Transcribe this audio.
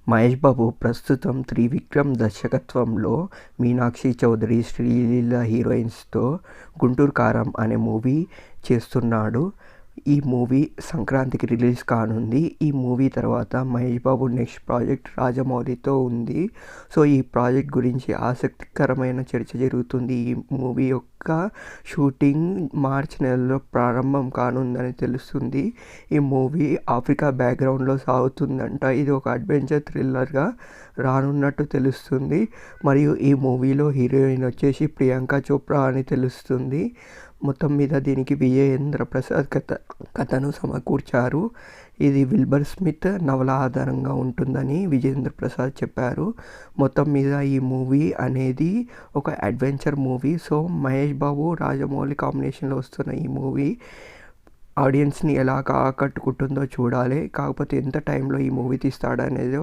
మహేష్ బాబు ప్రస్తుతం త్రివిక్రమ్ దర్శకత్వంలో మీనాక్షి చౌదరి, శ్రీలీల హీరోయిన్స్తో 'గుంటూరు కారం' అనే మూవీ చేస్తున్నాడు. ఈ మూవీ సంక్రాంతికి రిలీజ్ కానుంది. ఈ మూవీ తర్వాత మహేష్ బాబు నెక్స్ట్ ప్రాజెక్ట్ రాజమౌళితో ఉంది. సో ఈ ప్రాజెక్ట్ గురించి ఆసక్తికరమైన చర్చ జరుగుతుంది. ఈ మూవీ యొక్క షూటింగ్ మార్చి నెలలో ప్రారంభం కానుందని తెలుస్తుంది. ఈ మూవీ ఆఫ్రికా బ్యాక్గ్రౌండ్లో సాగుతుందంట. ఇది ఒక అడ్వెంచర్ థ్రిల్లర్గా రానున్నట్టు తెలుస్తుంది. మరియు ఈ మూవీలో హీరోయిన్ వచ్చేసి ప్రియాంక చోప్రా అని తెలుస్తుంది. మొత్తం మీద దీనికి విజయేంద్ర ప్రసాద్ కథను సమకూర్చారు. ఇది విల్బర్ స్మిత్ నవల ఆధారంగా ఉంటుందని విజయేంద్ర ప్రసాద్ చెప్పారు. మొత్తం మీద ఈ మూవీ అనేది ఒక adventure movie. So Mahesh Babu, Rajamouli కాంబినేషన్లో వస్తున్న ఈ మూవీ ఆడియన్స్ని ఎలా ఆకట్టుకుంటుందో చూడాలి. కాకపోతే ఎంత టైంలో ఈ మూవీ తీస్తాడనేది